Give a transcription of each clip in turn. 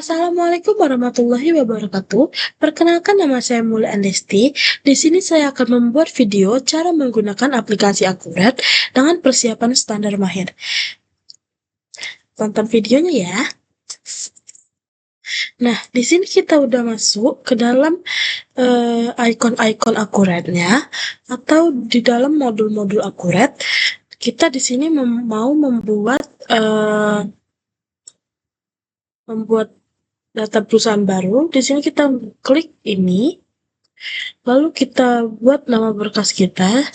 Assalamualaikum warahmatullahi wabarakatuh. Perkenalkan nama saya Mula Andesti. Di sini saya akan membuat video cara menggunakan aplikasi Akurat dengan persiapan standar mahir. Tonton videonya ya. Nah, di sini kita udah masuk ke dalam ikon-ikon Akuratnya atau di dalam modul-modul Akurat. Kita di sini mau membuat data perusahaan baru. Di sini kita klik ini, lalu kita buat nama berkas kita,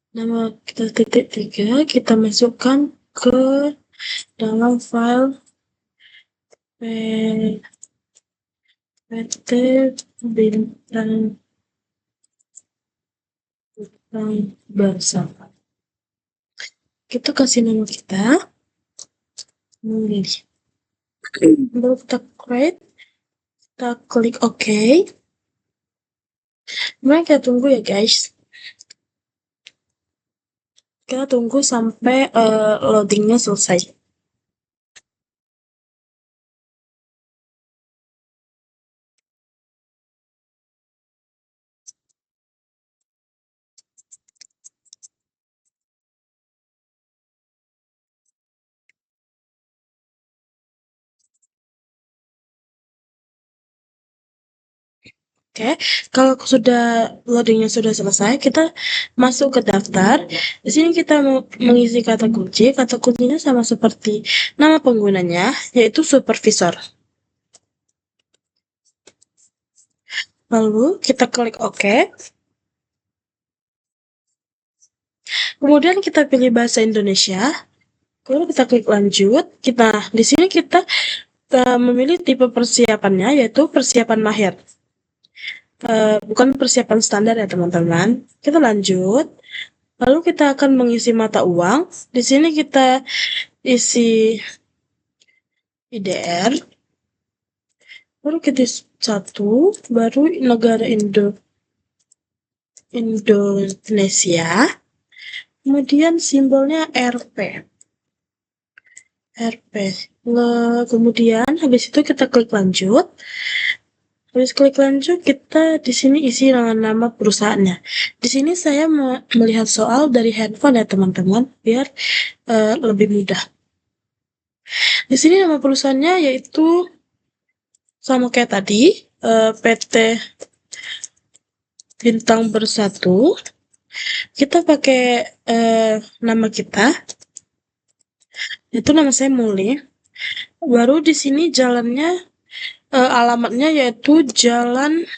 nama kita titik 3, kita masukkan ke dalam file PT Bintang Bersama. Kita kasih nama kita, memilih. Lalu kita create, kita klik OK. Kemudian kita tunggu ya guys. Kita tunggu sampai loadingnya selesai. Oke, kalau sudah loadingnya sudah selesai, kita masuk ke daftar. Di sini kita mengisi kata kunci. Kata kuncinya sama seperti nama penggunanya, yaitu supervisor. Lalu kita klik OK. Kemudian kita pilih bahasa Indonesia. Lalu kita klik lanjut. Di sini kita memilih tipe persiapannya, yaitu persiapan mahir. Bukan persiapan standar ya teman-teman. Kita lanjut. Lalu kita akan mengisi mata uang. Di sini kita isi IDR. Baru kita 1, baru negara Indonesia. Kemudian simbolnya RP. Kemudian habis itu kita klik lanjut. Habis klik lanjut, kita di sini isi nama perusahaannya. Di sini saya melihat soal dari handphone ya teman-teman, biar lebih mudah. Di sini nama perusahaannya yaitu sama kayak tadi, PT Bintang Bersatu. Kita pakai nama kita. Itu nama saya Muli. Baru di sini jalannya, alamatnya yaitu Jalan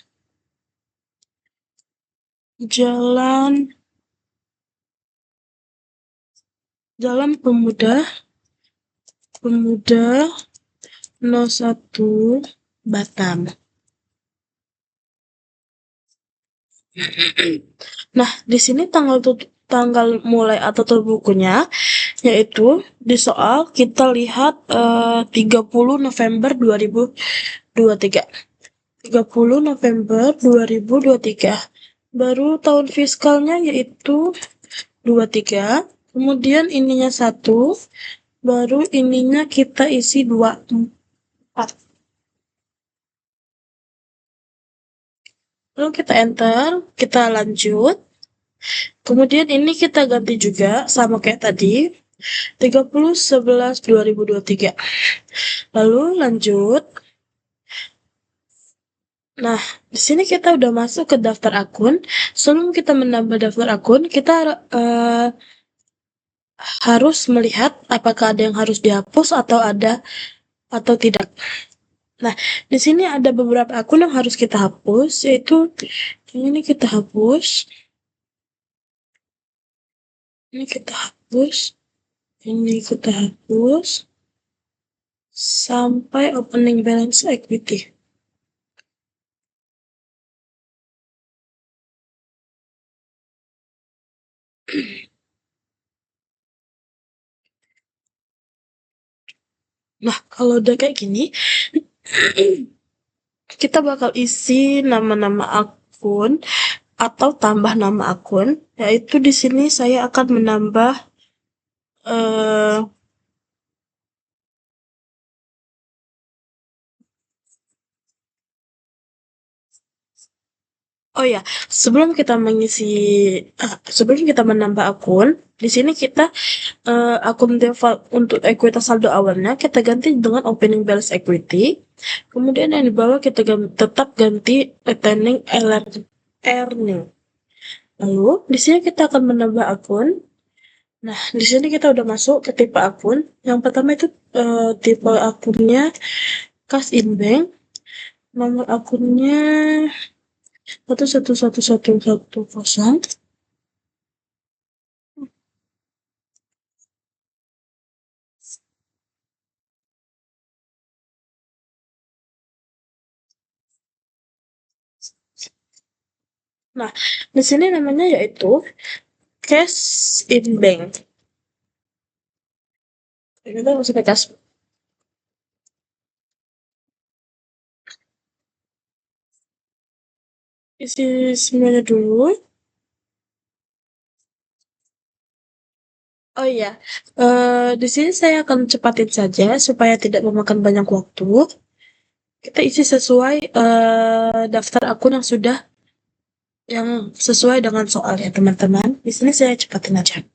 Pemuda 01 Batam. Nah, di sini tanggal mulai atau terbukunya, yaitu di soal kita lihat 30 November 2023. 30 November 2023. Baru tahun fiskalnya yaitu 23. Kemudian ininya 1. Baru ininya kita isi 24. Lalu kita enter, kita lanjut. Kemudian ini kita ganti juga sama kayak tadi. 30/11/2023. Lalu lanjut. Nah, di sini kita udah masuk ke daftar akun. Sebelum kita menambah daftar akun, kita harus melihat apakah ada yang harus dihapus atau tidak. Nah, di sini ada beberapa akun yang harus kita hapus, yaitu ini kita hapus. Ini kita hapus. Ini kita hapus. Sampai opening balance equity. Nah, kalau udah kayak gini, kita bakal isi nama-nama akun atau tambah nama akun, yaitu di sini saya akan menambah Oh ya, sebelum kita menambah akun, di sini kita akun default untuk ekuitas saldo awalnya kita ganti dengan opening balance equity. Kemudian yang di bawah kita tetap ganti retaining earning. Lalu di sini kita akan menambah akun. Nah, di sini kita udah masuk ke tipe akun. Yang pertama itu tipe akunnya cash in bank. Nomor akunnya 111110. Nah, di sini namanya yaitu cash in bank. Kita masuk ke cash. Isi semuanya dulu. Oh iya, di sini saya akan cepatin saja supaya tidak memakan banyak waktu. Kita isi sesuai daftar akun yang sesuai dengan soal ya teman-teman. Di sini saya cepatin aja.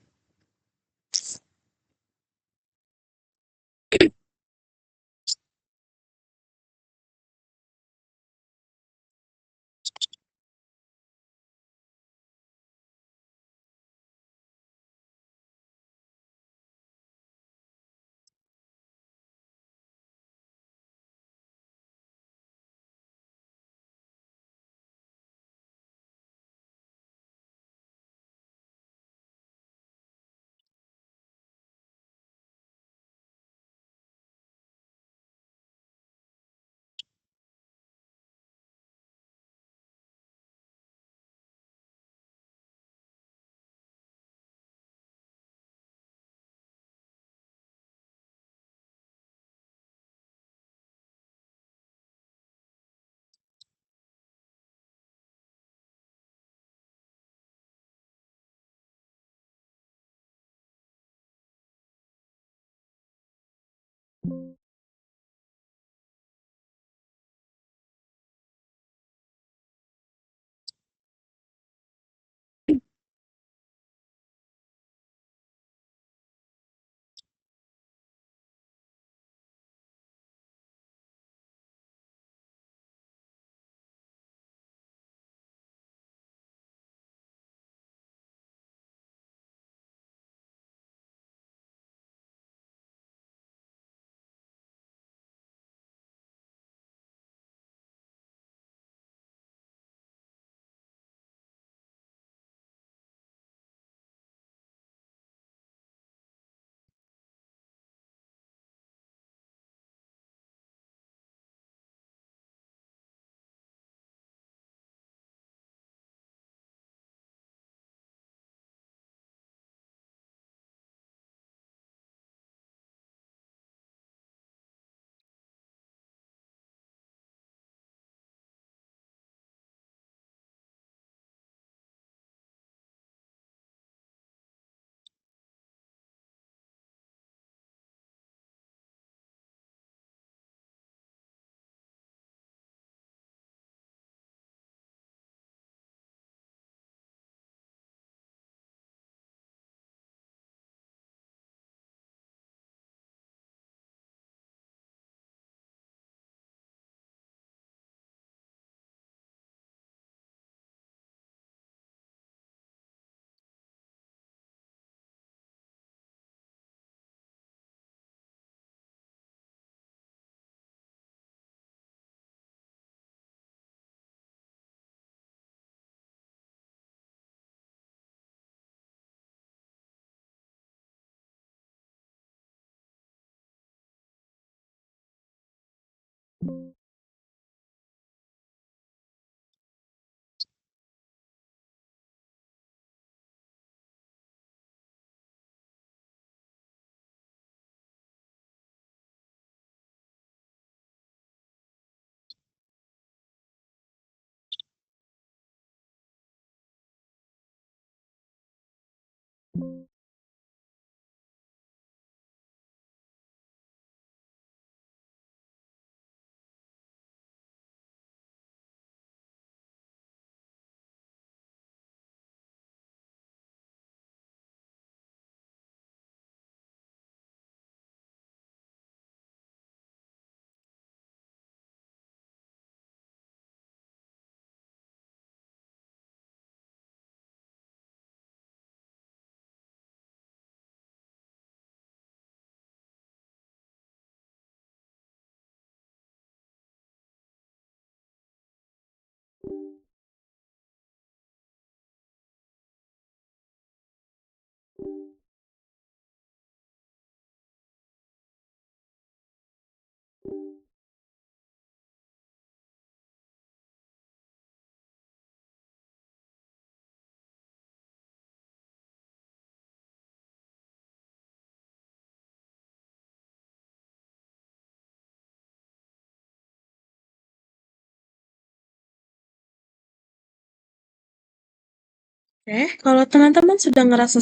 Kalau teman-teman sudah ngerasa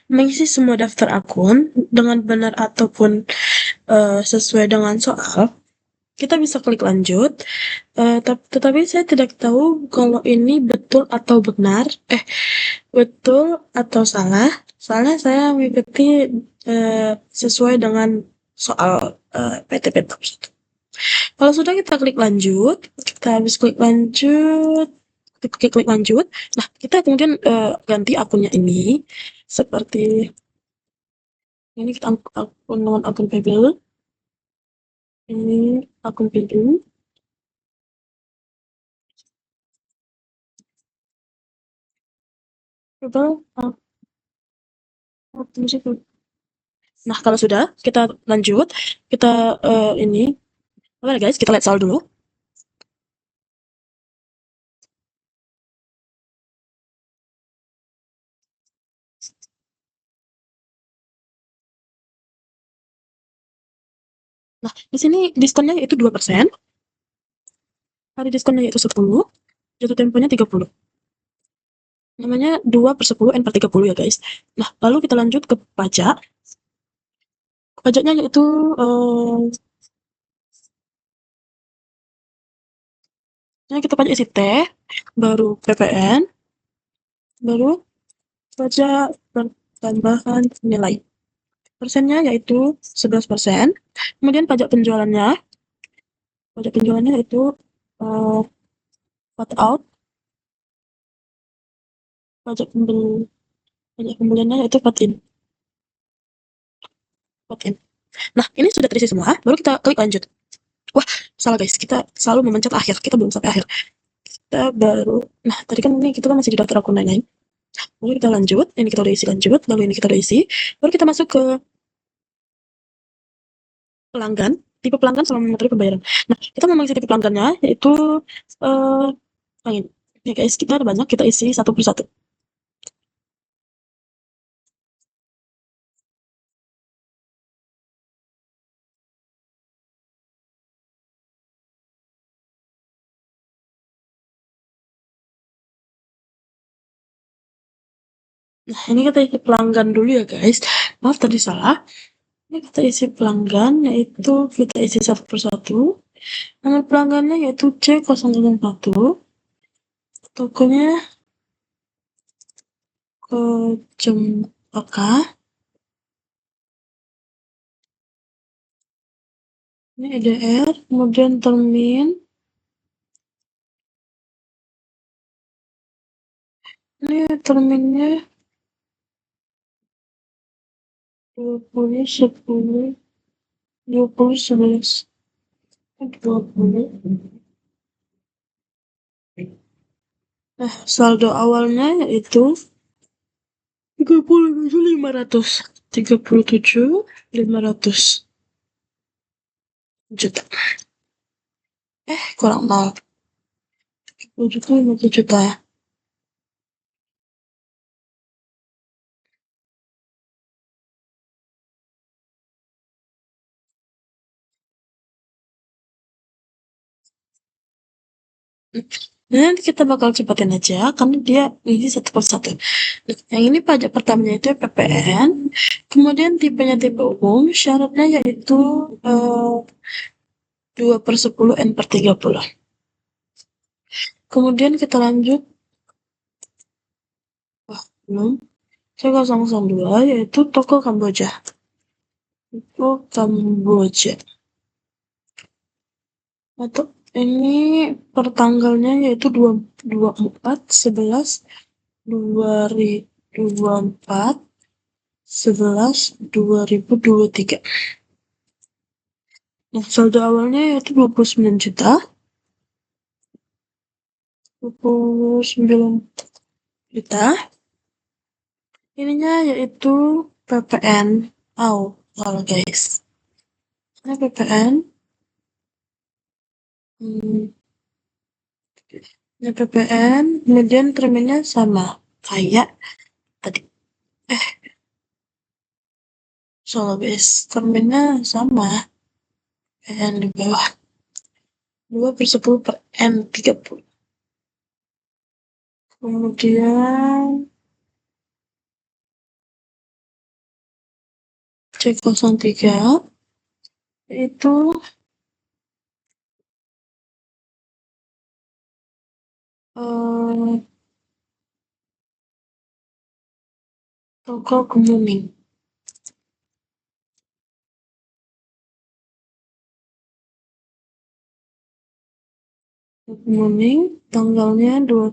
mengisi semua daftar akun dengan benar ataupun sesuai dengan soal, kita bisa klik lanjut. Tetapi saya tidak tahu kalau ini betul atau benar, betul atau salah. Soalnya saya mengikuti sesuai dengan soal PTP. Kalau sudah kita klik lanjut, kita habis klik lanjut, klik lanjut. Nah, kita kemudian ganti akunnya ini seperti ini, kita akun nomor akun PayPal. Ini akun PayPal. PayPal akun situ. Nah, kalau sudah kita lanjut, kita ini apa guys? Kita lihat soal dulu. Nah, di sini diskonnya yaitu 2%, hari diskonnya yaitu 10, jatuh temponya 30. Namanya 2/10 N/30 ya guys. Nah, lalu kita lanjut ke pajak. Pajaknya yaitu kita pajak isi T, baru PPN, baru pajak tambahan nilai. Persennya yaitu 11%. Kemudian pajak penjualannya yaitu cut out. Pajak pembeliannya yaitu cut in. Nah, ini sudah terisi semua, baru kita klik lanjut. Wah, salah guys, kita selalu memencet akhir, kita belum sampai akhir. Kita baru, nah tadi kan ini kita masih di daftar akun lain-lain. Lalu kita lanjut, ini kita udah isi lanjut, lalu ini kita udah isi, baru kita masuk ke pelanggan, tipe pelanggan selama metode pembayaran. Nah, kita mau mengisi tipe pelanggannya, yaitu ini. Ya guys, kita ada banyak, kita isi satu persatu. Nah, ini kita isi pelanggan dulu ya guys. Maaf tadi salah. Ini kita isi pelanggan, yaitu kita isi satu persatu. Nama pelanggannya yaitu C001. Tokonya ke Cempaka. Ini EDR, kemudian termin. Ini terminnya 20, 10, 20, 11, 20. Nah, saldo awalnya yaitu 37.500. 37.500 juta. Kurang 0. 37.500 juta ya. Nanti kita bakal cepatin aja karena dia ini satu persatu. Yang ini pajak pertamanya itu PPN, kemudian tipenya tipe umum, syaratnya yaitu 2/10 N/30. Kemudian kita lanjut, belum, C002 yaitu toko Kamboja. Atau ini pertanggalnya yaitu 24/11/2023. Nah, saldo awalnya yaitu 29 juta. 29 juta. Ininya yaitu PPN. Kalau guys. Ini PPN. Ini PPN. Kemudian terminnya sama. Kayak tadi. Soalnya guys. Terminnya sama. PPN di bawah. 2/10 per N30. kemudian C03 itu toko Kemuning. Kemuning tanggalnya 30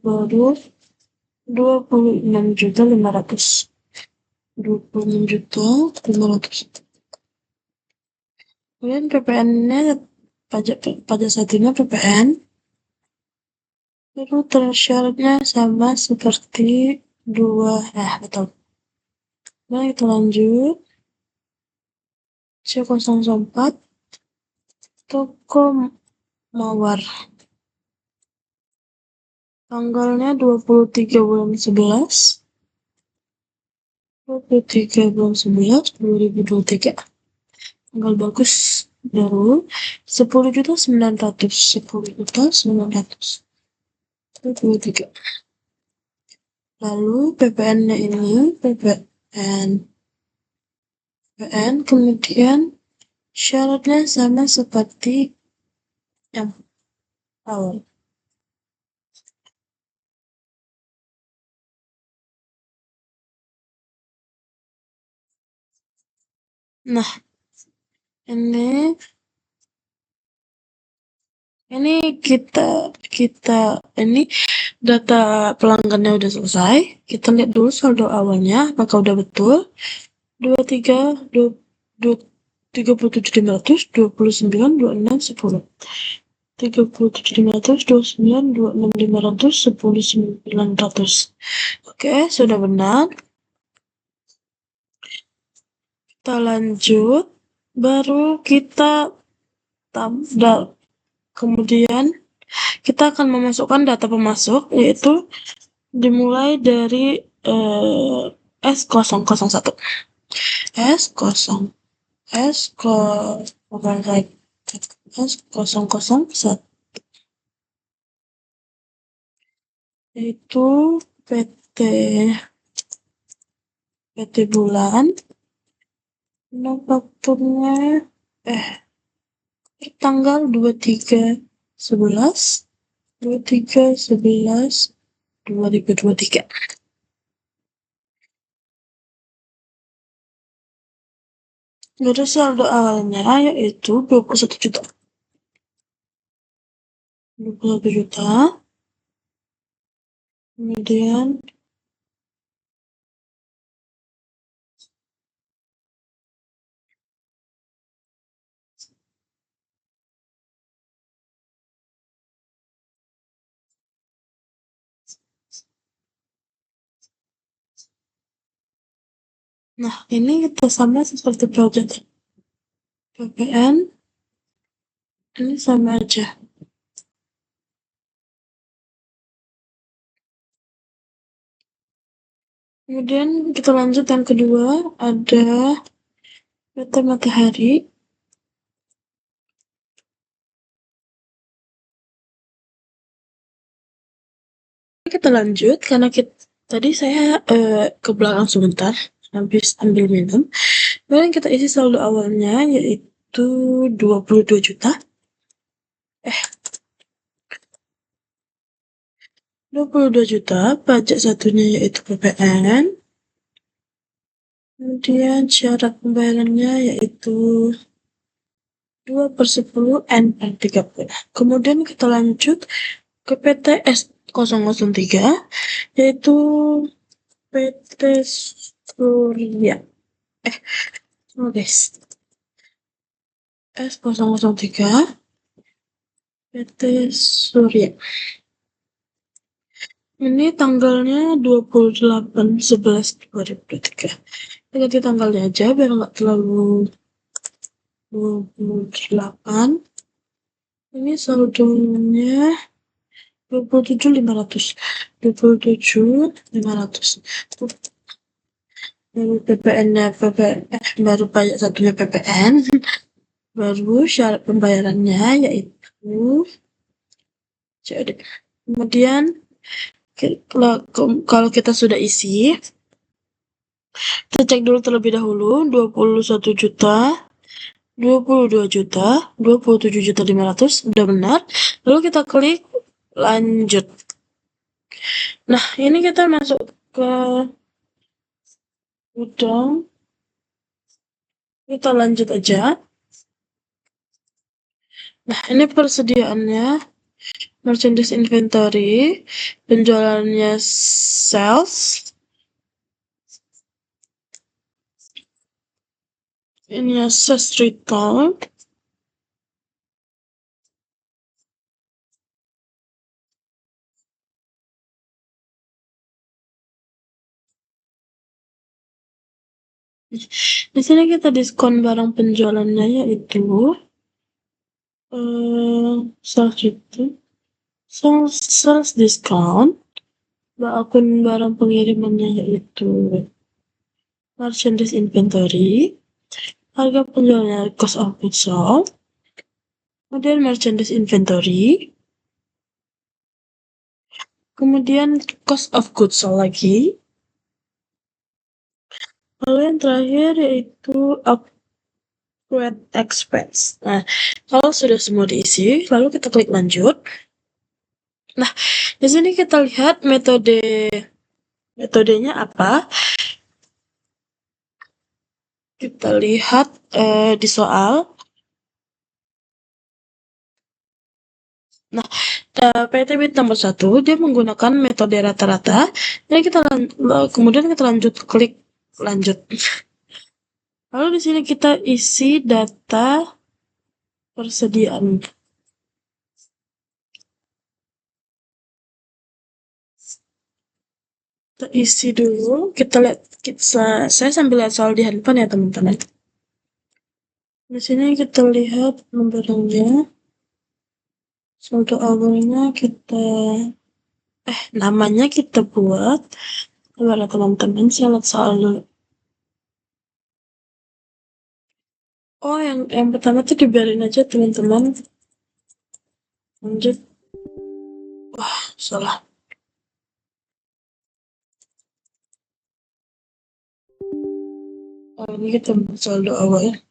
baru 26.500. 26.500. Kemudian PPN-nya pajak satunya PPN. Lalu syaratnya sama seperti betul. Nah, kita lanjut. C04 toko Mawar. Tanggalnya 23 bulan 11. 23 bulan 11 2023. Tanggal bagus baru 10.900.000. 10.900.000. 23. Lalu PPN-nya ini PPN kemudian syaratnya sama seperti yang awal. Nah, ini kita ini data pelanggannya udah selesai. Kita lihat dulu saldo awalnya apakah udah betul. 37.500, 29, 26, 10. 37.500, 29, 26, 500, 10, 900. Oke, sudah benar. Kita lanjut. Baru kita kemudian kita akan memasukkan data pemasok, yaitu dimulai dari S001. S001 itu PT bulan, manufakturnya tanggal 23/11/2023. Dari saldo awalnya yaitu 21 juta. 21 juta. Kemudian nah, ini kita sama seperti project PPN. Ini sama aja. Kemudian kita lanjut yang kedua, ada PT Matahari. Kita lanjut karena tadi saya ke belakang sebentar habis ambil minum. Kemudian kita isi saldo awalnya yaitu 22 juta. 22 juta, pajak satunya yaitu PPN. Kemudian syarat pembayarannya yaitu 2/10 NR30. Kemudian kita lanjut ke PT S003 yaitu PT Surya. S003 PT Surya. Ini tanggalnya 28/11/2023. Kita ganti tanggalnya aja biar nggak terlalu 28. Ini saldonya 27.500. 27.500. Baru PPN-nya baru pajak satunya PPN. Baru syarat pembayarannya yaitu COD. Kemudian kalau kita sudah isi, kita cek dulu terlebih dahulu 21 juta, 22 juta, 27.500.000 udah benar. Lalu kita klik lanjut. Nah, ini kita masuk ke gudang. Kita lanjut aja. Nah, ini persediaannya. Merchandise inventory, penjualannya sales, ini access return, di sini kita diskon barang penjualannya yaitu sales return, sales discount, akun barang pengirimannya yaitu merchandise inventory, harga penjualannya cost of goods sold, kemudian merchandise inventory, kemudian cost of goods sold lagi, lalu yang terakhir yaitu upgrade expense. Nah, kalau sudah semua diisi, lalu kita klik lanjut. Nah, di sini kita lihat metodenya apa. Kita lihat di soal. Nah, PT Bit nomor 1, dia menggunakan metode rata-rata. Jadi kemudian kita lanjut, klik lanjut. Lalu di sini kita isi data persediaan. Kita isi dulu, kita lihat, saya sambil lihat soal di handphone ya teman-teman. Di sini kita lihat nomornya, saldo awalnya namanya kita buat. Kepada teman-teman, saya lihat soal dulu. Oh, yang pertama tuh dibiarin aja teman-teman. Lanjut. Wah, salah. Oh, ini kita buat saldo awal.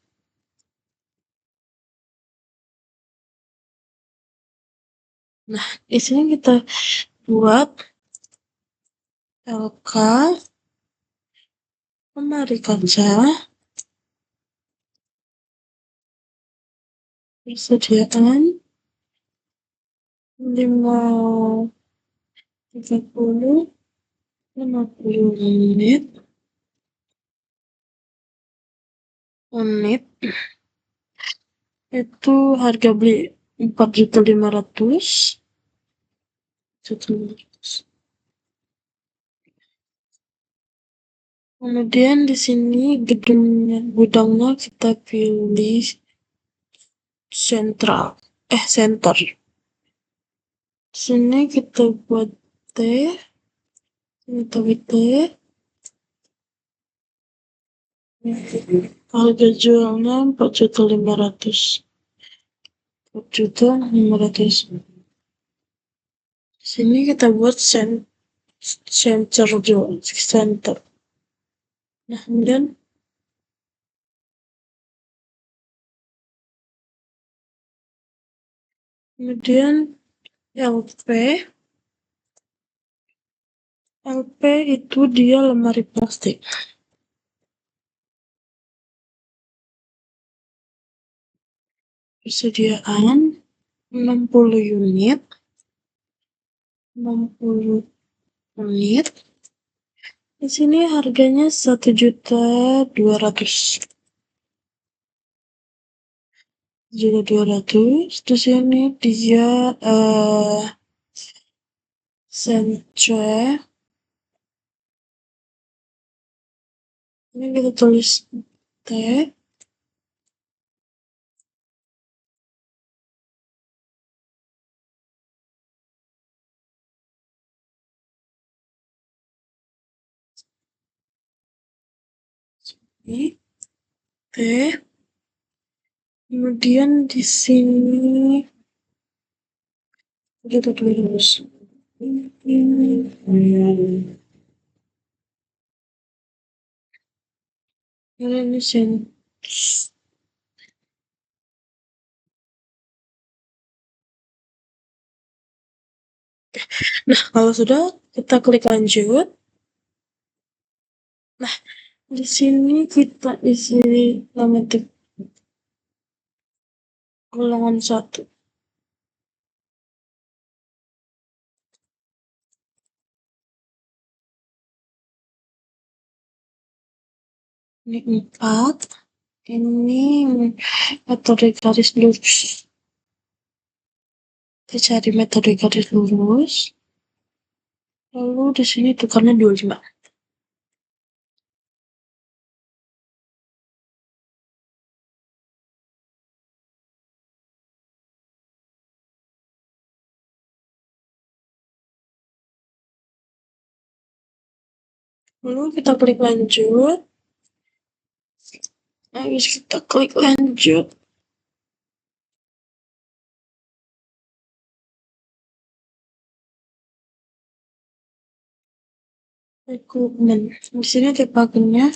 Nah, di sini kita buat LK lemari kaca persediaan 50 unit itu harga beli 4.500.000. Kemudian di sini gudangnya kita pilih center. Di sini kita buat T, kita buat T. Harga jualnya 4.500.000. 4.500.000. Di sini kita buat center. Nah, kemudian LP itu dia lemari plastik. Persediaan 60 unit. Di sini harganya 1.200.000. Di sini dia Sentre. Ini kita tulis T. Ini T. Kemudian di sini kita tulis Ini sini. Nah, kalau sudah kita klik lanjut. Nah, di sini kita isi nama golongan satu. Ini 4. Ini metode garis lurus. Kita cari metode garis lurus. Lalu di sini tukarnya 25. Lalu kita klik lanjut. Habis kita klik lanjut. Rekrutmen. Di sini tipe akunnya.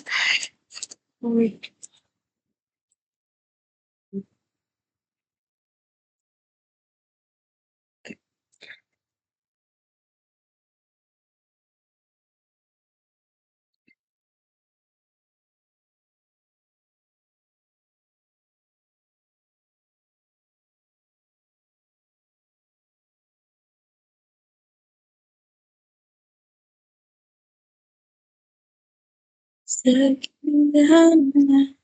Sederhana.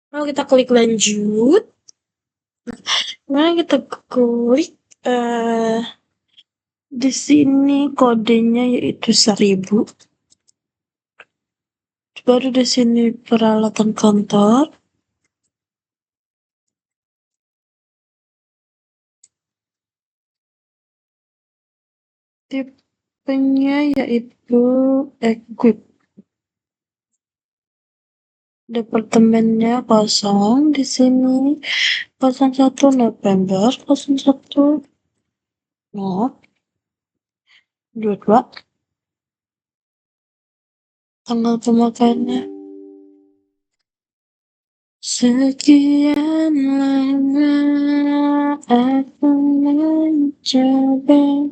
Lalu kita klik lanjut. Kemudian kita klik di sini kodenya yaitu 1000. Baru di sini peralatan kantor. Tipenya yaitu equip. Departemennya kosong di sini 01 November 01 no 22. Tanggal pemakaiannya sekian lama aku mencoba.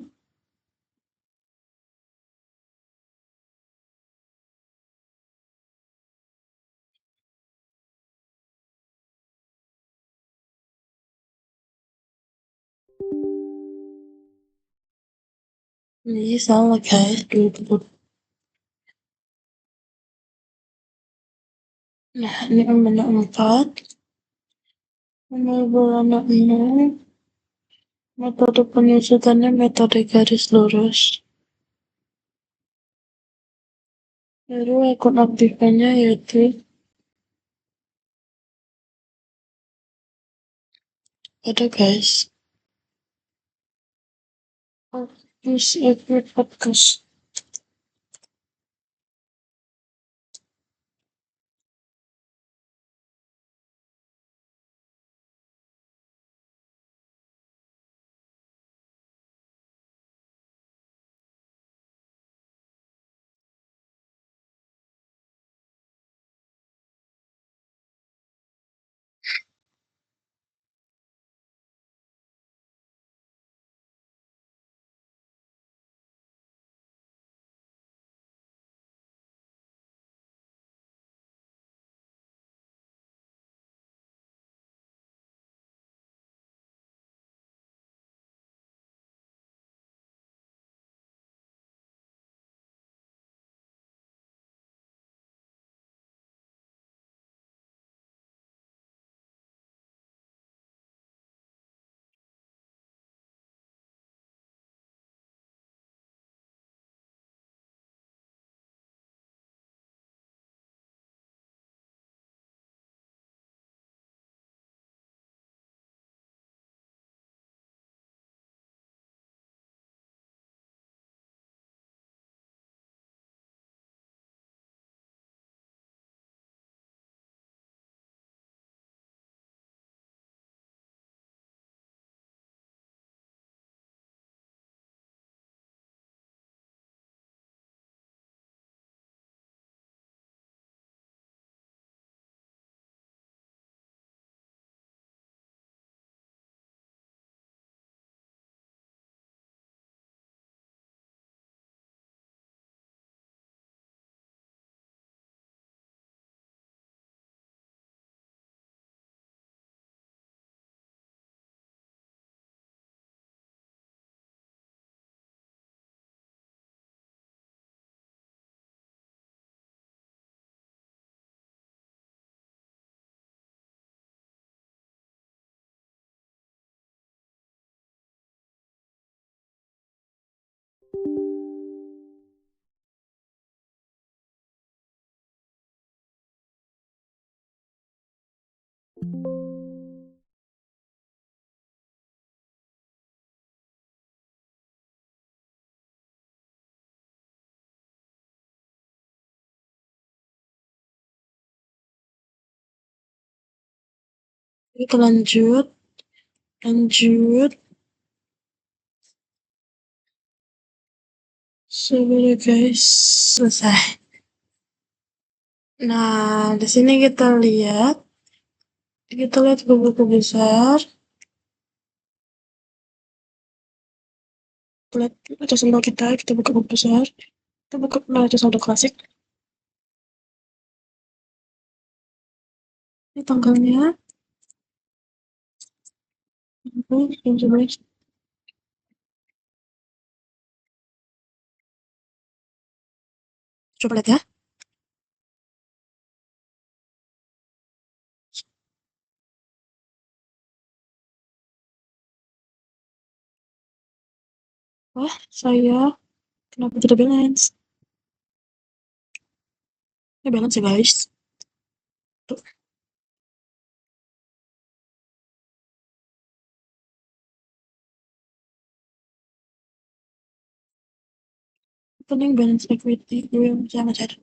Ini salah guys, dulu. Nah, ini menu 4. Bulan 6. Metode penyusutannya metode garis lurus. Baru akun aktifnya yaitu ada guys. Use every podcast. Kita lanjut, lanjut. Sudah guys, selesai. Nah, di sini kita lihat buku besar. Kita lihat neraca saldo kita buka buku besar. Kita buka neraca saldo klasik. Ini tanggalnya. Coba lihat ya. Wah, saya kenapa tidak balance? Ini balance ya guys. Tuh, opening balance equity belum sama saja.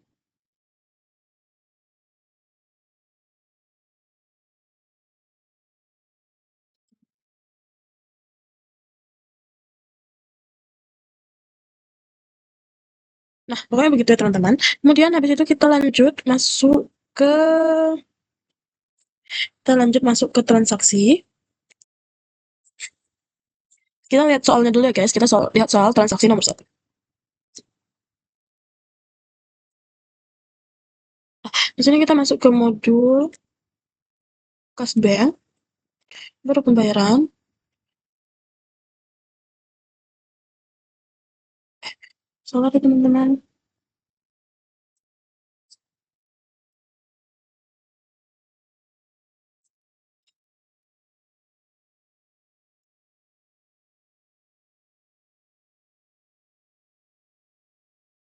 Nah, pokoknya begitu ya teman-teman. Kemudian habis itu ke kita lanjut masuk ke transaksi. Kita lihat soalnya dulu ya guys. Lihat soal transaksi nomor 1. Di sini kita masuk ke modul kas bank, baru pembayaran. Salah ya teman-teman.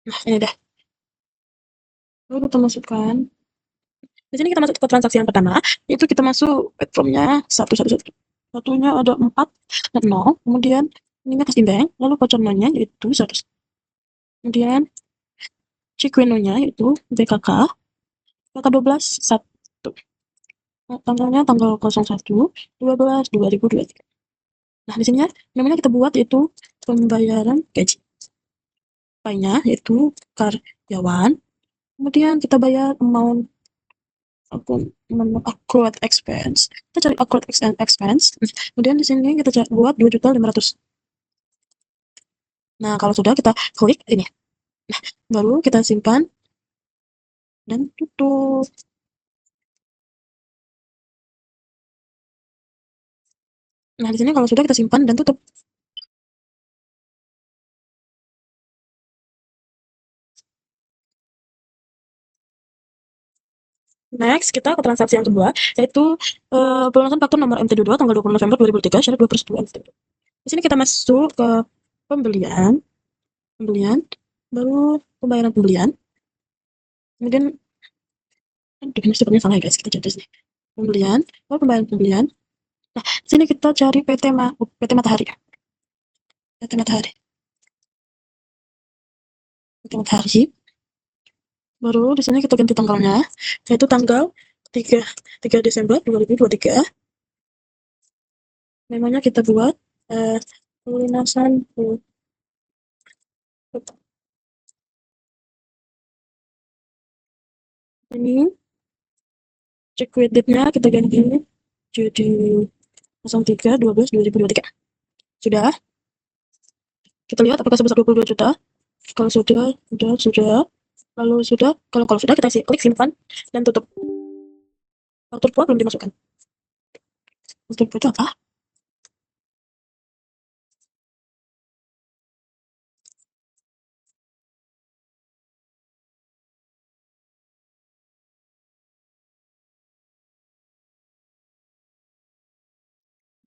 Nah, ini dah. Lalu kita masukkan. Di sini kita masuk ke transaksi yang pertama, yaitu kita masuk platformnya satu satu satu. Satunya ada 4 dan 0. Kemudian ini kas bank, lalu voucher nya yaitu 100. Kemudian Cikuenonya yaitu BKK, BKK 12 1. Nah, tanggalnya tanggal 01/12/2023. Nah, di sini ya, namanya kita buat yaitu pembayaran gaji. Pay-nya yaitu karyawan. Kemudian kita bayar amount accrued expense. Kita cari accrued expense. Kemudian di sini kita buat 2.500.000. Nah, kalau sudah kita klik ini. Nah, baru kita simpan dan tutup. Nah, di sini kalau sudah kita simpan dan tutup. Next, kita ke transaksi yang kedua, yaitu pelunasan faktur nomor MT22 tanggal 20 November 2003, syarat 2 persetujuan. Di sini kita masuk ke pembelian, pembelian, baru pembayaran pembelian. Kemudian, aduh, ini sepertinya salah ya guys, kita cari sini. Pembelian, baru pembayaran pembelian. Nah, di sini kita cari PT Matahari. PT Matahari. PT Matahari. Baru di sini kita ganti tanggalnya, yaitu tanggal 3, 3 Desember 2023. Memangnya kita buat pelunasan ini, cek kreditnya kita ganti jadi 03/12/2023. Sudah, kita lihat apakah sebesar 22 juta. Kalau sudah. Lalu kalau sudah kita klik simpan dan tutup. Faktur pun belum dimasukkan. Faktur itu apa?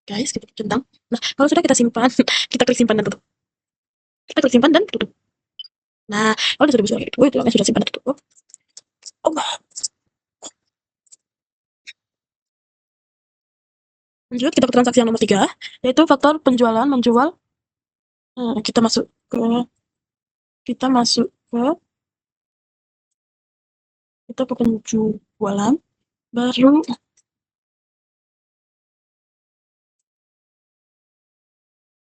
Guys, kita centang. Nah, kalau sudah kita simpan, kita klik simpan dan tutup. Kita klik simpan dan tutup. Nah, kalau sudah bisa itu namanya sudah simpan dan tutup. Oh, lanjut kita ke transaksi yang nomor 3, yaitu faktor penjualan menjual. Kita masuk ke penjualan, baru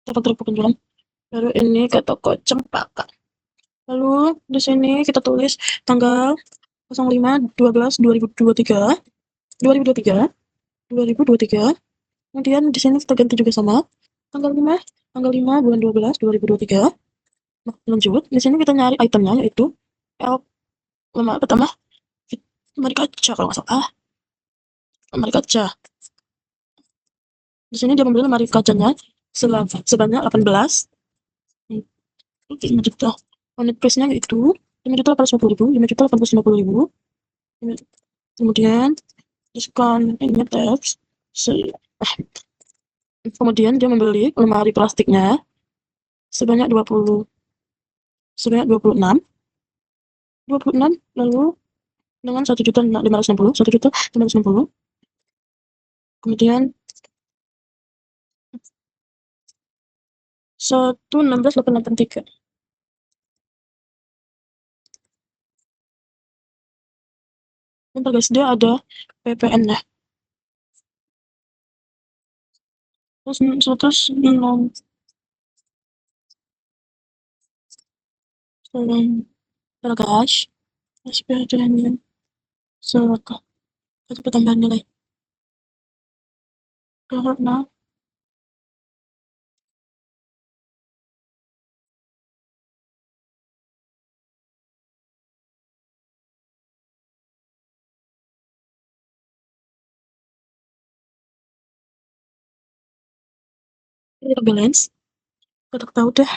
kita faktor penjualan, baru ini ke toko cempaka. Lalu di sini kita tulis tanggal 05/12/2023, 2023. Kemudian di sini kita ganti juga sama tanggal 5 bulan 12 2023. Nah, lanjut di sini kita nyari itemnya, yaitu pertama lemari kaca kalau nggak salah. Lemari kaca. Di sini dia membeli lemari kacanya sebanyak 18. 5 juta. Unit price-nya yaitu 5.850.000, 5.850.000. Kemudian diskon ini tax. Kemudian dia membeli lemari plastiknya sebanyak 26. Lalu dengan 1.560. Kemudian 116.883. Bentar guys, dia ada PPN ya. Terus 106 guys, masih bedanya serakah atau pertambahan nilai karena ini balance. Kita tahu deh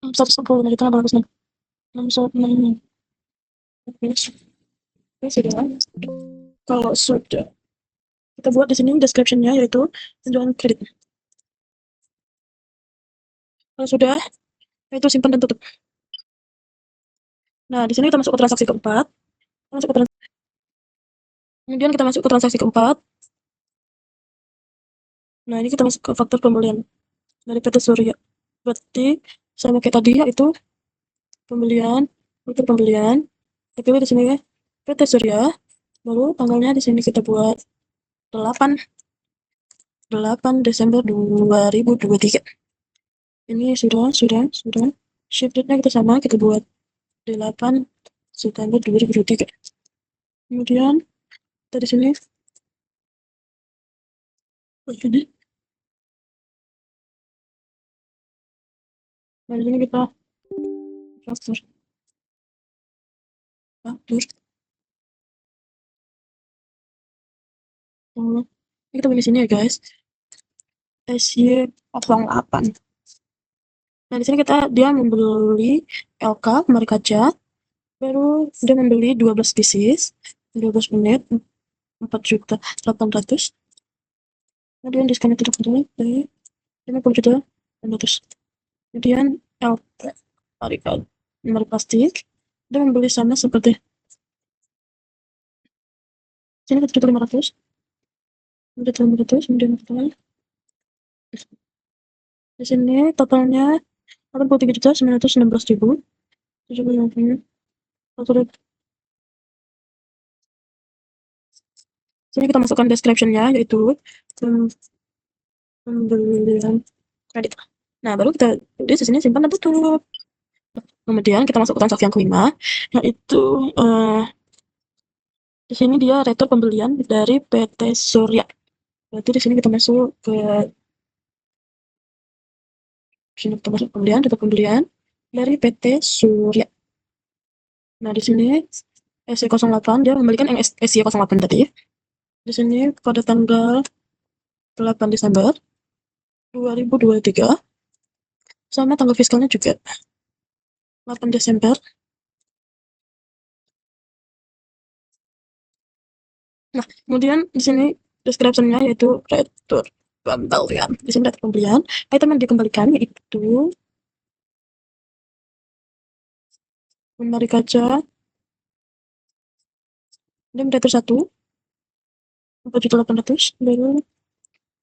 110 dari 806. 606. Oke, sudah. Kalau sudah, kita buat di sini description-nya, yaitu penjualan kredit. Kalau sudah, itu simpan dan tutup. Nah, di sini kita masuk ke transaksi keempat. Kemudian kita masuk ke transaksi keempat. Nah, ini kita masuk ke faktor pembelian dari PT Surya. Berarti sama kayak tadi, yaitu pembelian, faktor pembelian. Kita pilih di sini ya, PT Surya. Lalu tanggalnya di sini kita buat 8 Desember 2023. Ini sudah. Shift date-nya kita sama, kita buat 8 September 2023. Kemudian kita di sini ini. Nah, di sini kita transfer. Ini kita pilih sini ya guys. SY08. Nah, di sini dia membeli LK lemari kaca, baru dia membeli 12 pieces, 12 unit, 4.800.000. Kemudian diskonnya tidak boleh dari 50.800.000. Kemudian LK lemari plastik, dia membeli sama seperti sini 4.500.000. Kemudian total. Di sini totalnya 83.916.000. Sini kita masukkan description-nya, yaitu pembelian kredit. Nah, baru kita di sini simpan dan tutup. Kemudian kita masuk ke transaksi yang kelima, yaitu di sini dia retur pembelian dari PT Surya. Berarti di sini kita masuk ke pembelian dari PT Surya. Nah, di sini SY08 dia membelikan yang SY08 tadi. Di sini pada tanggal 8 Desember 2023, sama tanggal fiskalnya juga 8 Desember. Nah, kemudian di sini Description-nya yaitu retur pembelian. Di sini retur pembelian. Item yang dikembalikan yaitu lemari kaca. Dia retur 1, 4.800.000. Baru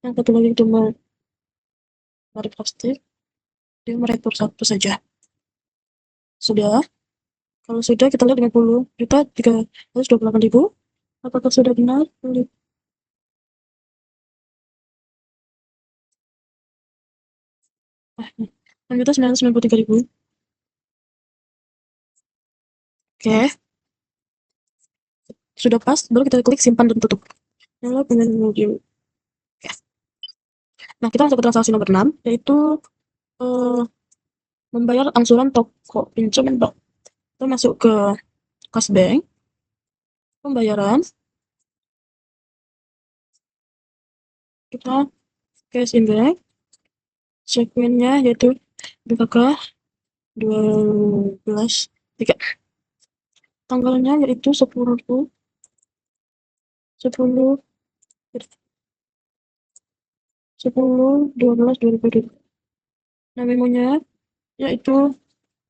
yang satu lagi itu lemari plastik. Dia meretur 1 saja. Sudah. Kalau sudah kita lihat 50.328.000. Apakah sudah benar? Ah, 6.993.000. Oke, sudah pas. Baru kita klik simpan dan tutup. Lalu pengen. Oke. Nah, kita masuk ke transaksi nomor 6, yaitu membayar angsuran toko pinjaman bank. Kita masuk ke kas bank, pembayaran, kita cash in bank, check-in-nya yaitu BKK 12.3. Tanggalnya yaitu 10 12 2020. Nah, memonya yaitu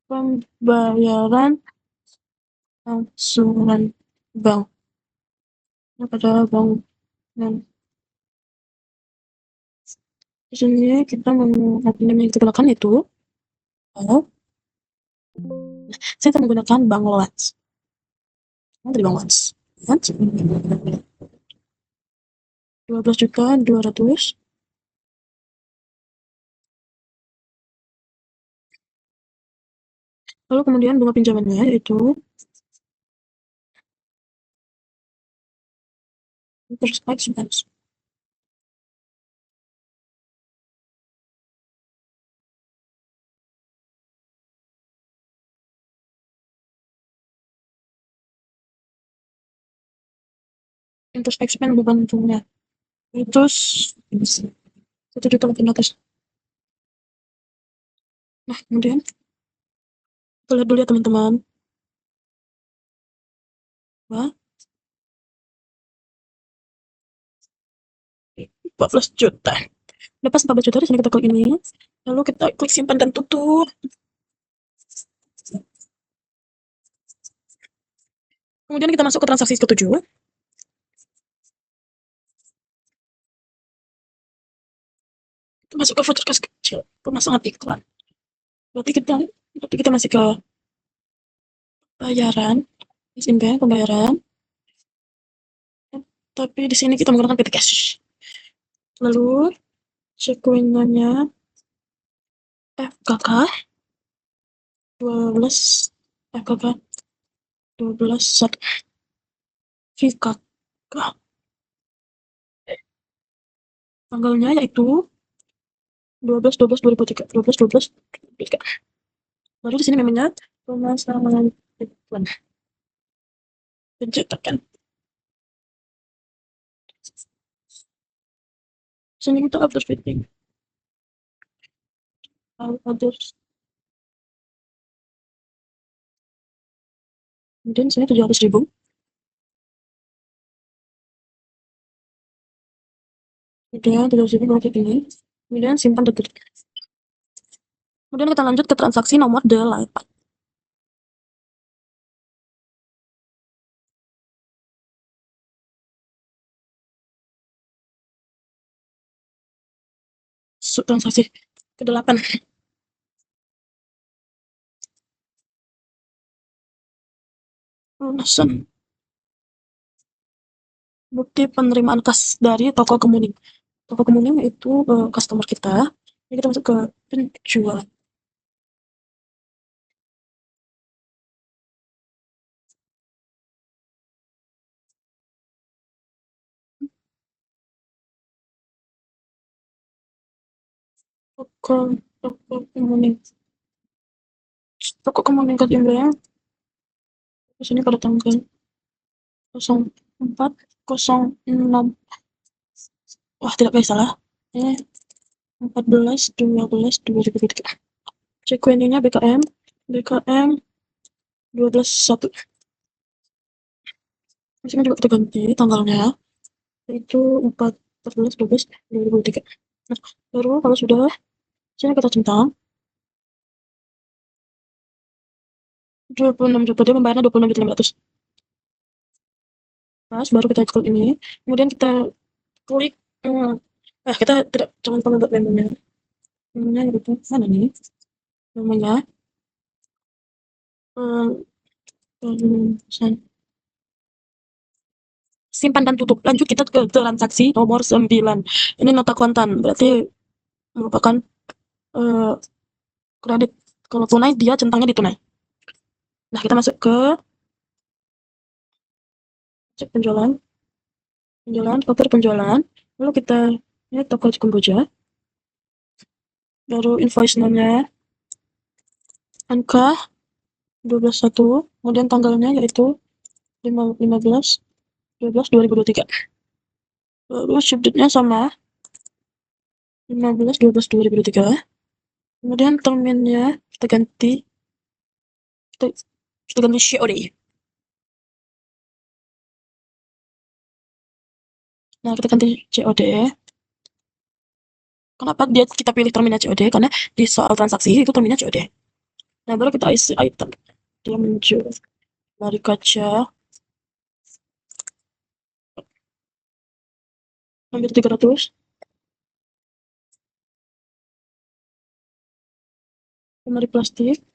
pembayaran angsuran bank pada bank. Dan di sini kita yang kita gunakan itu saya akan menggunakan bank Lowlands. Dari bank Lowlands. 12.200.000. Lalu kemudian bunga pinjamannya yaitu interest expense. Interest expense beban bunganya itu 1.800.000. Nah, kemudian kita lihat dulu ya teman-teman. Wah, 14 juta. Lepas 14 juta, di sini kita klik ini. Lalu kita klik simpan dan tutup. Kemudian kita masuk ke transaksi ke-7. Kita masuk ke voucher kas kecil, pemasangan iklan. Berarti kita masih ke bayaran, simpan pembayaran. Tapi di sini kita menggunakan PT Cash. Lalu check-in-nya FKK 12 FKK 12.1 FKK. Tanggalnya yaitu 12/12/2003. 12/12/2003. Lalu di sini memangnya pemasangan iklan. Pencetakan. Sini kita upload fitting. Others. Kemudian sini 700.000. Kemudian 700.000 untuk ini. Kemudian simpan dan tutup. Kemudian kita lanjut ke transaksi nomor 8. Transaksi ke-8. Lunasan bukti penerimaan kas dari toko kemuning. Toko kemuning itu customer kita. Ini kita masuk ke penjual. Toko kemuning. Toko kemuning Katimbang. Di sini pada tanggal 04/06. Wah, tidak bisa salah. 14/12/2023. Check-in-nya BKM 12.1. Di sini juga kita ganti tanggalnya. Itu 14/12/2023. Nah, baru kalau sudah, sini kita centang 26 juta, dia membayarnya 26.500.000. Pas, baru kita klik ini, kemudian kita klik, kita tidak jangan perlu buat memonya. Memonya itu mana nih? Namanya, simpan dan tutup. Lanjut kita ke transaksi nomor 9. Ini nota kontan, berarti merupakan eh, kredit. Kalau tunai dia centangnya di tunai. Nah, kita masuk ke cek penjualan, filter penjualan. Lalu kita ini toko Kamboja. Baru invoice nya angka 12/1, kemudian tanggalnya yaitu 15/12/2023. Lalu ship date-nya sama 15/12/2023. Kemudian terminnya kita ganti, kita, kita ganti COD. Nah, kita ganti COD. Kenapa kita pilih terminnya COD? Karena di soal transaksi itu terminnya COD. Nah, baru kita isi item. Dia muncul dari kaca. Ambil 300. Lemari plastik.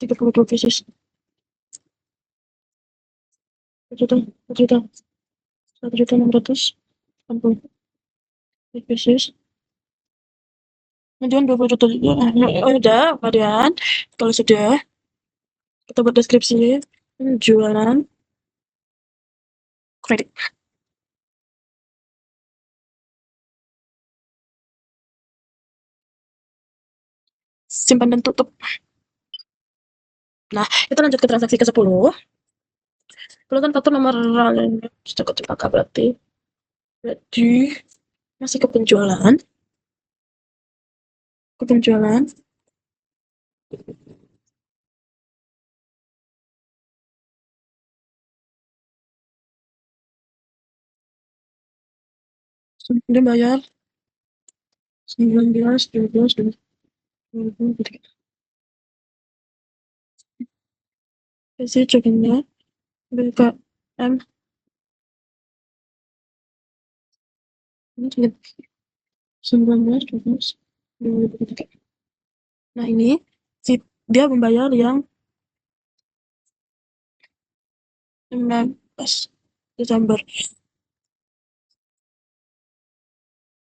32 pieces. 1.680 pieces. Kemudian 20 juta. Oh, udah, kemudian kalau sudah, kita buat deskripsi penjualan kredit. Simpan dan tutup. Nah, kita lanjut ke transaksi ke-10. Keluarkan faktur nomor kakak berarti. Jadi, masih ke penjualan. Ke penjualan. Dia bayar 19, 12, 2023. Isi cekinnya BKM. Ini 19, 12, 2023. Nah, ini dia membayar yang 15 Desember.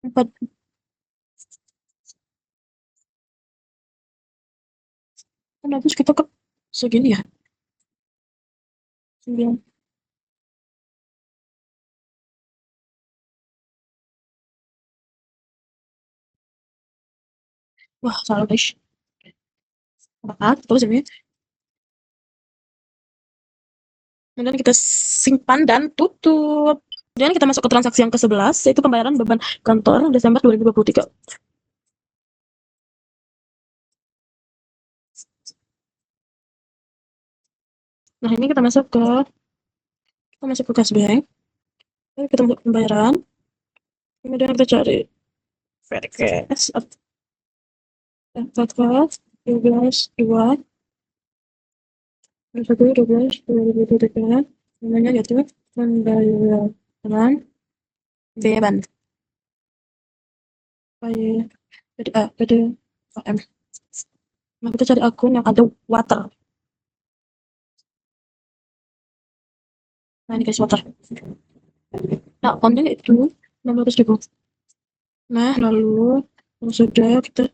4. Kan habis kita ke segini ya. 9. Wah, salah guys. Apa? Terus ini. Kemudian kita simpan dan tutup. Kemudian kita masuk ke transaksi yang ke-11, yaitu pembayaran beban kantor Desember 2023. Nah, ini kita masuk ke cashbank. Lalu kita masuk pembayaran. Kemudian kita cari Vercash. Apakah 12 2 1 12 2023, namanya yaitu pembayaran beban PDAM. Nah, kita cari akun yang ada water. Nah, ini guys, water. Nah, akunnya itu 600.000. Nah, lalu sudah kita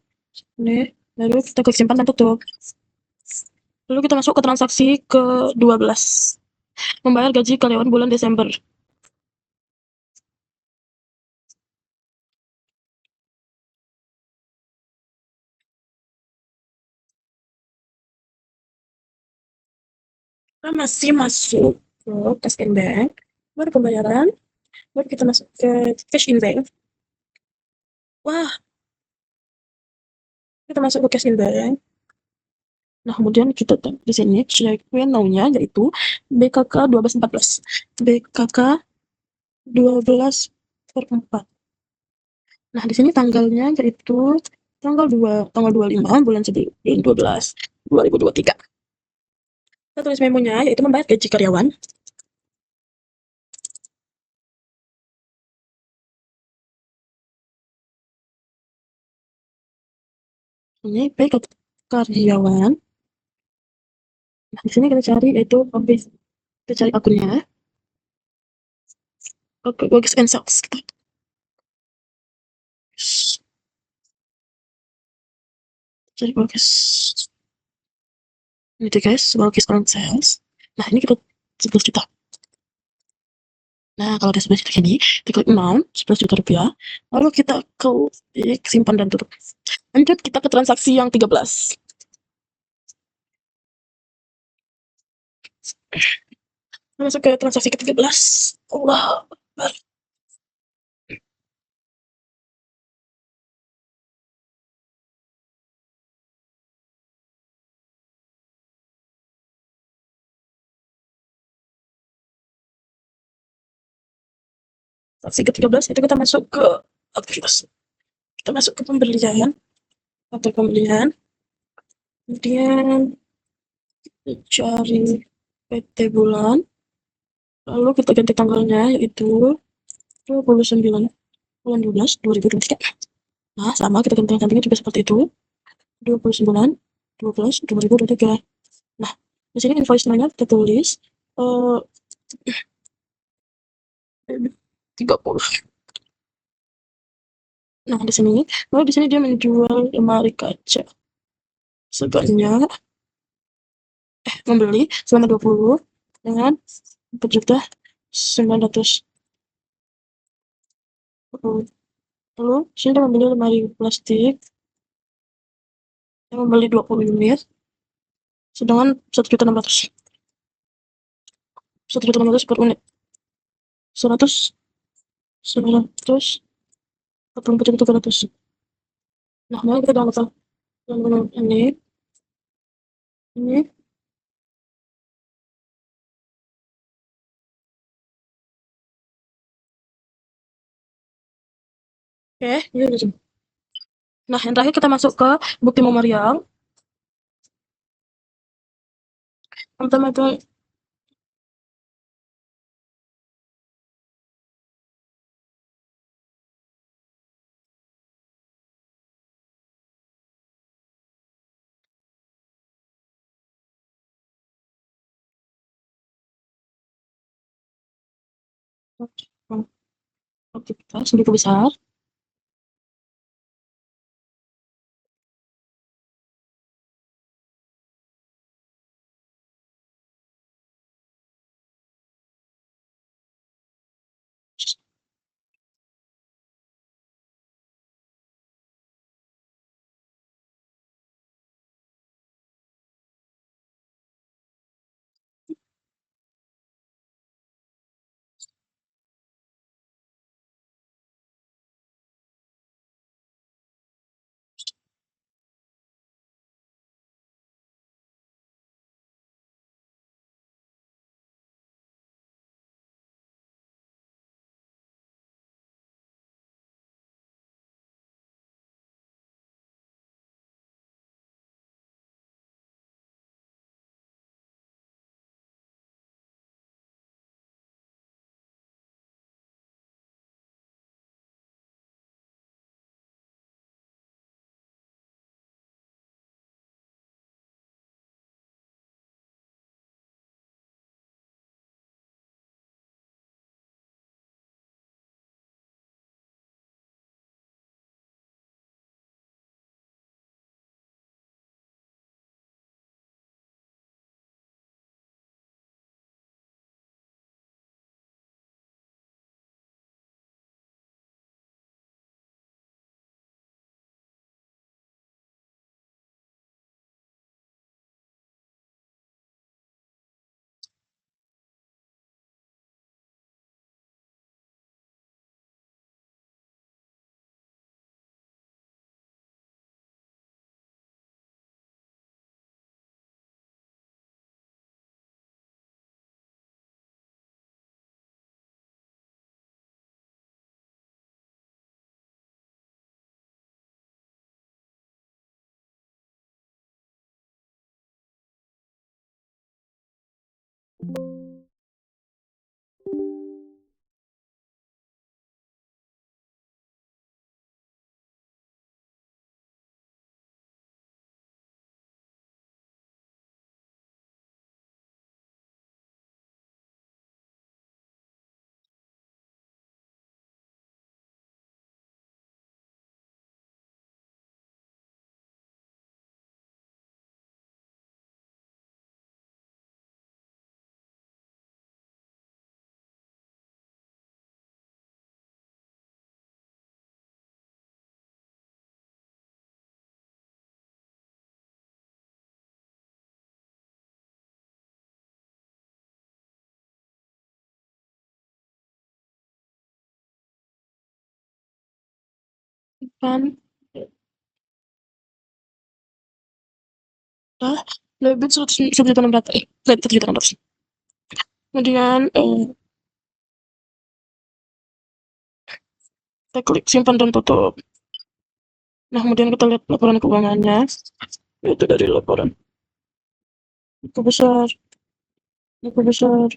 ini, lalu kita klik simpan dan tutup. Lalu kita masuk ke transaksi ke-12. Membayar gaji karyawan bulan Desember. Kita masih masuk ke cash in bank. Baru pembayaran. Baru kita masuk ke cash in bank. Wah, kita masuk ke cash in bank. Nah, kemudian kita di sini check when now-nya yaitu BKK 1214. BKK 12/4. Nah, di sini tanggalnya yaitu tanggal 25 bulan 12 2023. Kita tulis memonya yaitu membayar gaji karyawan. Ini pay ke karyawan. Nah, di sini kita cari yaitu office. Kita cari akunnya. Oke, works and sales. Cari works. Ini tuh guys, works and sales. Nah, ini kita 11 juta. Nah, kalau udah 11 juta ini, kita klik amount 11 juta rupiah. Lalu kita klik simpan dan tutup. Lanjut kita ke transaksi yang 13. Masuk ke transaksi ke-13. Allah. Transaksi ke-13 itu kita masuk ke aktivitas. Kita masuk ke pembelian atau pembelian. Kemudian cari PT bulan. Lalu kita ganti tanggalnya yaitu 29 bulan 12 2023. Nah, sama kita ganti tanggalnya juga seperti itu. 29 12 2023. Nah, di sini invoice namanya kita tulis 30. Nah, di sini dia menjual lemari kaca sebanyak membeli selama 20 dengan 4.900. Lalu sini dia membeli lemari plastik yang membeli 20 unit sedangkan 1.600. 1.600 per unit. 100 900 44.300. Nah, mari kita download ini. Oke, ini udah. Nah, yang terakhir kita masuk ke bukti memorial. Pertama itu aktivitas lebih besar. kan udah lebih 1.600.000, 1.600.000. Kemudian kita klik simpan dan tutup. Nah, kemudian kita lihat laporan keuangannya. Itu dari laporan buku besar, buku besar,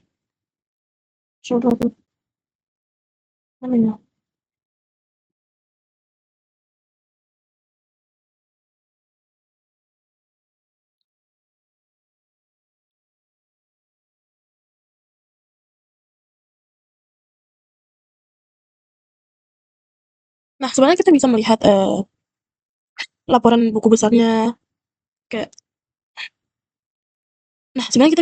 saudara, mana ya? Nah, sebenarnya kita bisa melihat laporan buku besarnya kayak. Nah, sebenarnya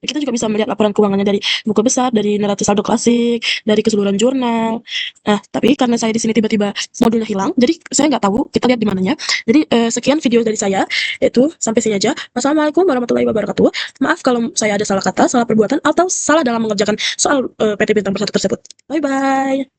kita juga bisa melihat laporan keuangannya dari buku besar, dari neraca saldo klasik, dari keseluruhan jurnal. Nah, tapi karena saya di sini tiba-tiba modulnya hilang, jadi saya nggak tahu kita lihat di mananya. Jadi sekian video dari saya, itu sampai sini aja. Wassalamualaikum warahmatullahi wabarakatuh. Maaf kalau saya ada salah kata, salah perbuatan, atau salah dalam mengerjakan soal PT Bintang Persatu tersebut. Bye bye.